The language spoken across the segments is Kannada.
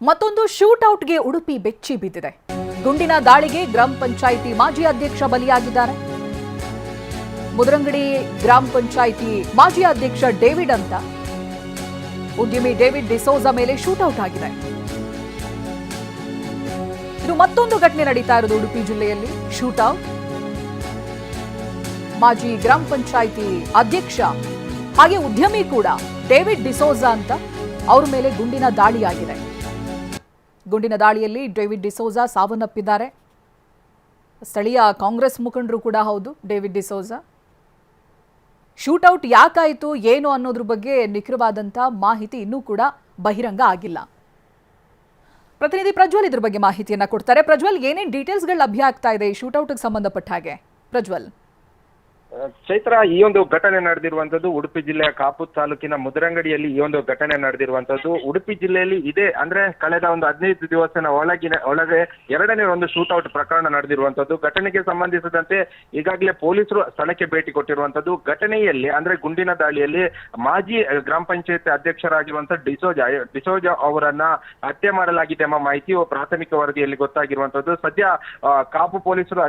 ಮತ್ತೊಂದು ಶೂಟ್ಔಟ್ಗೆ ಉಡುಪಿ ಬೆಚ್ಚಿ ಬಿದ್ದಿದೆ. ಗುಂಡಿನ ದಾಳಿಗೆ ಗ್ರಾಮ ಪಂಚಾಯಿತಿ ಮಾಜಿ ಅಧ್ಯಕ್ಷ ಬಲಿಯಾಗಿದ್ದಾರೆ. ಮುದ್ರಂಗಡಿ ಗ್ರಾಮ ಪಂಚಾಯಿತಿ ಮಾಜಿ ಅಧ್ಯಕ್ಷ ಡೇವಿಡ್ ಅಂತ ಉದ್ಯಮಿ ಡೇವಿಡ್ ಡಿಸೋಜಾ ಮೇಲೆ ಶೂಟ್ಔಟ್ ಆಗಿದೆ. ಇದು ಮತ್ತೊಂದು ಘಟನೆ ನಡೀತಾ ಇರೋದು ಉಡುಪಿ ಜಿಲ್ಲೆಯಲ್ಲಿ. ಶೂಟ್ಔಟ್, ಮಾಜಿ ಗ್ರಾಮ ಪಂಚಾಯಿತಿ ಅಧ್ಯಕ್ಷ ಹಾಗೆ ಉದ್ಯಮಿ ಕೂಡ ಡೇವಿಡ್ ಡಿಸೋಜಾ ಅಂತ ಅವರ ಮೇಲೆ ಗುಂಡಿನ ದಾಳಿಯಾಗಿದೆ. ಗುಂಡಿನ ದಾಳಿಯಲ್ಲಿ ಡೇವಿಡ್ ಡಿಸೋಜಾ ಸಾವನ್ನಪ್ಪಿದ್ದಾರೆ. ಸ್ಥಳೀಯ ಕಾಂಗ್ರೆಸ್ ಮುಖಂಡರು ಕೂಡ ಹೌದು ಡೇವಿಡ್ ಡಿಸೋಜಾ. ಶೂಟ್ಔಟ್ ಯಾಕಾಯಿತು ಏನು ಅನ್ನೋದ್ರ ಬಗ್ಗೆ ನಿಖರವಾದಂಥ ಮಾಹಿತಿ ಇನ್ನೂ ಕೂಡ ಬಹಿರಂಗ ಆಗಿಲ್ಲ. ಪ್ರತಿನಿಧಿ ಪ್ರಜ್ವಲ್ ಇದ್ರ ಬಗ್ಗೆ ಮಾಹಿತಿಯನ್ನ ಕೊಡ್ತಾರೆ. ಪ್ರಜ್ವಲ್, ಏನೇನು ಡೀಟೇಲ್ಸ್ಗಳು ಲಭ್ಯ ಆಗ್ತಾ ಇದೆ ಈ ಶೂಟ್ಔಟ್ಗೆ ಸಂಬಂಧಪಟ್ಟ ಹಾಗೆ? ಪ್ರಜ್ವಲ್. ಚೈತ್ರ, ಈ ಒಂದು ಘಟನೆ ನಡೆದಿರುವಂತದ್ದು ಉಡುಪಿ ಜಿಲ್ಲೆಯ ಕಾಪು ತಾಲೂಕಿನ ಮುದ್ರಂಗಡಿಯಲ್ಲಿ ಈ ಒಂದು ಘಟನೆ ನಡೆದಿರುವಂತದ್ದು. ಉಡುಪಿ ಜಿಲ್ಲೆಯಲ್ಲಿ ಇದೇ ಅಂದ್ರೆ ಕಳೆದ ಒಂದು 15 ದಿವಸನ ಒಳಗೆ ಎರಡನೇ ಒಂದು ಶೂಟ್ಔಟ್ ಪ್ರಕರಣ ನಡೆದಿರುವಂತದ್ದು. ಘಟನೆಗೆ ಸಂಬಂಧಿಸಿದಂತೆ ಈಗಾಗಲೇ ಪೊಲೀಸರು ಸ್ಥಳಕ್ಕೆ ಭೇಟಿ ಕೊಟ್ಟಿರುವಂತದ್ದು. ಘಟನೆಯಲ್ಲಿ ಅಂದ್ರೆ ಗುಂಡಿನ ದಾಳಿಯಲ್ಲಿ ಮಾಜಿ ಗ್ರಾಮ ಪಂಚಾಯತ್ ಅಧ್ಯಕ್ಷರಾಗಿರುವಂತಹ ಡಿಸೋಜಾ ಅವರನ್ನ ಹತ್ಯೆ ಮಾಡಲಾಗಿದೆ ಎಂಬ ಮಾಹಿತಿಯು ಪ್ರಾಥಮಿಕ ವರದಿಯಲ್ಲಿ ಗೊತ್ತಾಗಿರುವಂತದ್ದು. ಸದ್ಯ ಕಾಪು ಪೊಲೀಸರು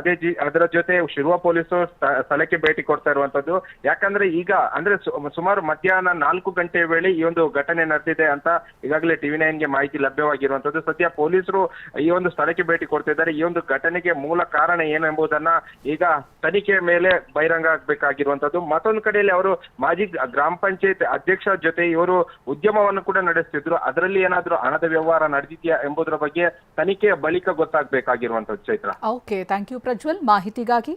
ಅದರ ಜೊತೆ ಶಿರುವ ಪೊಲೀಸರು ಸ್ಥಳಕ್ಕೆ ಭೇಟಿ ಕೊಡ್ತಾ ಇರುವಂತದ್ದು. ಯಾಕಂದ್ರೆ ಈಗ ಅಂದ್ರೆ ಸುಮಾರು ಮಧ್ಯಾಹ್ನ 4 ಗಂಟೆ ವೇಳೆ ಈ ಒಂದು ಘಟನೆ ನಡೆದಿದೆ ಅಂತ ಈಗಾಗಲೇ TV9 ಗೆ ಮಾಹಿತಿ ಲಭ್ಯವಾಗಿರುವಂತದ್ದು. ಸದ್ಯ ಪೊಲೀಸರು ಈ ಒಂದು ಸ್ಥಳಕ್ಕೆ ಭೇಟಿ ಕೊಡ್ತಿದ್ದಾರೆ. ಈ ಒಂದು ಘಟನೆಗೆ ಮೂಲ ಕಾರಣ ಏನು ಎಂಬುದನ್ನ ಈಗ ತನಿಖೆ ಮೇಲೆ ಬಹಿರಂಗ ಆಗ್ಬೇಕಾಗಿರುವಂತದ್ದು. ಮತ್ತೊಂದು ಕಡೆಯಲ್ಲಿ ಅವರು ಮಾಜಿ ಗ್ರಾಮ ಪಂಚಾಯತ್ ಅಧ್ಯಕ್ಷ ಜೊತೆ ಇವರು ಉದ್ಯಮವನ್ನು ಕೂಡ ನಡೆಸ್ತಿದ್ರು. ಅದರಲ್ಲಿ ಏನಾದ್ರೂ ಹಣದ ವ್ಯವಹಾರ ನಡೆದಿದೆಯಾ ಎಂಬುದರ ಬಗ್ಗೆ ತನಿಖೆಯ ಬಳಿಕ ಗೊತ್ತಾಗಬೇಕಾಗಿರುವಂತದ್ದು. Chaitra. Okay, thank you Prajwal ಮಾಹಿತಿಗಾಗಿ.